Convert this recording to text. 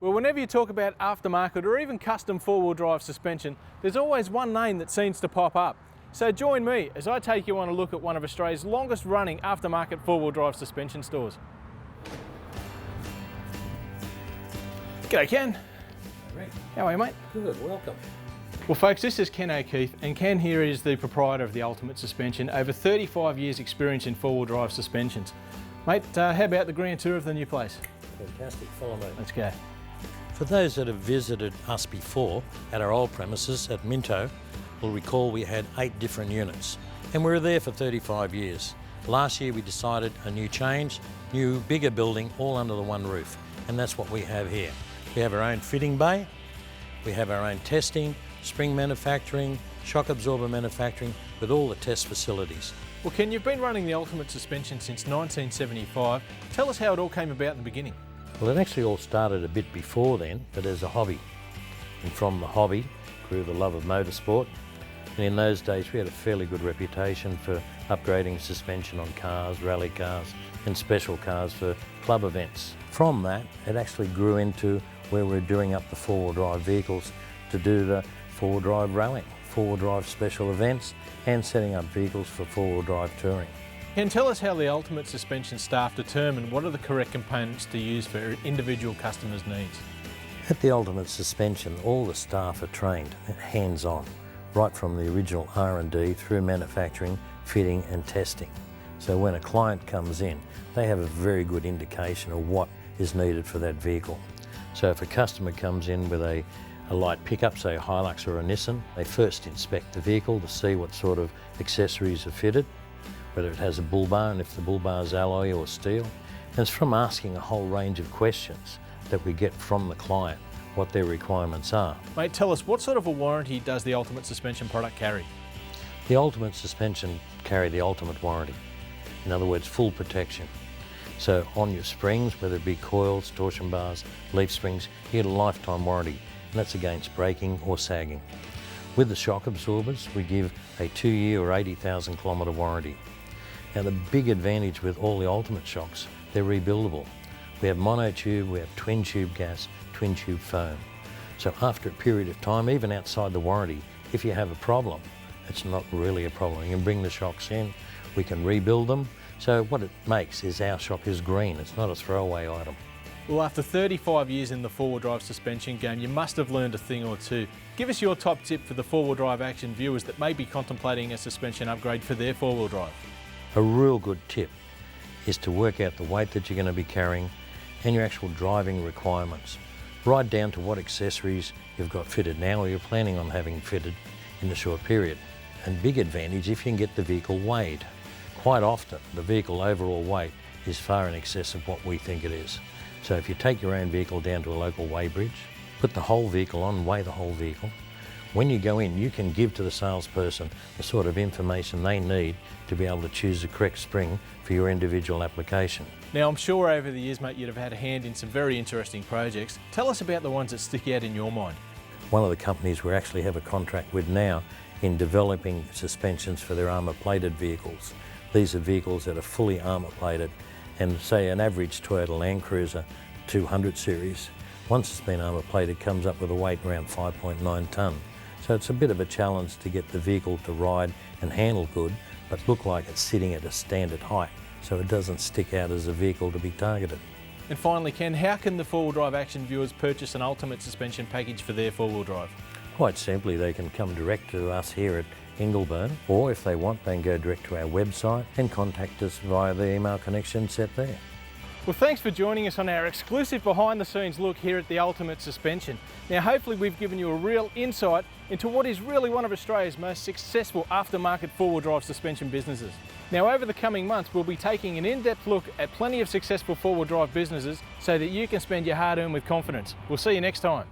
Well, whenever you talk about aftermarket or even custom four-wheel drive suspension, there's always one name that seems to pop up. So join me as I take you on a look at one of Australia's longest running aftermarket four-wheel drive suspension stores. G'day Ken. How are you, mate? Good, welcome. Well folks, this is Ken O'Keefe, and Ken here is the proprietor of the Ultimate Suspension, over 35 years experience in four-wheel drive suspensions. Mate, how about the grand tour of the new place? Fantastic, follow me. Let's go. For those that have visited us before at our old premises at Minto, will recall we had 8 different units and we were there for 35 years. Last year we decided a new change, new bigger building all under the one roof, and that's what we have here. We have our own fitting bay, we have our own testing, spring manufacturing, shock absorber manufacturing with all the test facilities. Well Ken, you've been running the Ultimate Suspension since 1975. Tell us how it all came about in the beginning. Well, it actually all started a bit before then, but as a hobby. And from the hobby grew the love of motorsport. And in those days we had a fairly good reputation for upgrading suspension on cars, rally cars and special cars for club events. From that it actually grew into where we're doing up the four-wheel drive vehicles to do the four-wheel drive rallying, four-wheel drive special events and setting up vehicles for four-wheel drive touring. Ken, tell us how the Ultimate Suspension staff determine what are the correct components to use for individual customers' needs. At the Ultimate Suspension, all the staff are trained hands-on, right from the original R&D through manufacturing, fitting and testing. So when a client comes in, they have a very good indication of what is needed for that vehicle. So if a customer comes in with a light pickup, say a Hilux or a Nissan, they first inspect the vehicle to see what sort of accessories are fitted, whether it has a bull bar and if the bull bar is alloy or steel. And it's from asking a whole range of questions that we get from the client what their requirements are. Mate, tell us, what sort of a warranty does the Ultimate Suspension product carry? The Ultimate Suspension carry the ultimate warranty. In other words, full protection. So on your springs, whether it be coils, torsion bars, leaf springs, you get a lifetime warranty, and that's against breaking or sagging. With the shock absorbers, we give a 2-year or 80,000 kilometre warranty. Now the big advantage with all the Ultimate shocks, they're rebuildable. We have monotube, we have twin tube gas, twin tube foam. So after a period of time, even outside the warranty, if you have a problem, it's not really a problem. You can bring the shocks in, we can rebuild them. So what it makes is our shock is green, it's not a throwaway item. Well, after 35 years in the four-wheel drive suspension game, you must have learned a thing or two. Give us your top tip for the four-wheel drive action viewers that may be contemplating a suspension upgrade for their four-wheel drive. A real good tip is to work out the weight that you're going to be carrying and your actual driving requirements, right down to what accessories you've got fitted now or you're planning on having fitted in the short period. And big advantage if you can get the vehicle weighed. Quite often the vehicle overall weight is far in excess of what we think it is. So if you take your own vehicle down to a local weigh bridge, put the whole vehicle on, weigh the whole vehicle. When you go in, you can give to the salesperson the sort of information they need to be able to choose the correct spring for your individual application. Now I'm sure over the years, mate, you'd have had a hand in some very interesting projects. Tell us about the ones that stick out in your mind. One of the companies we actually have a contract with now in developing suspensions for their armour-plated vehicles. These are vehicles that are fully armour-plated, and say an average Toyota Land Cruiser 200 series, once it's been armour-plated, comes up with a weight around 5.9 tonne. So it's a bit of a challenge to get the vehicle to ride and handle good, but look like it's sitting at a standard height, so it doesn't stick out as a vehicle to be targeted. And finally, Ken, how can the four-wheel drive action viewers purchase an Ultimate Suspension package for their four-wheel drive? Quite simply, they can come direct to us here at Ingleburn, or if they want, they can go direct to our website and contact us via the email connection set there. Well, thanks for joining us on our exclusive behind-the-scenes look here at the Ultimate Suspension. Now, hopefully we've given you a real insight into what is really one of Australia's most successful aftermarket four-wheel drive suspension businesses. Now, over the coming months, we'll be taking an in-depth look at plenty of successful four-wheel drive businesses so that you can spend your hard-earned with confidence. We'll see you next time.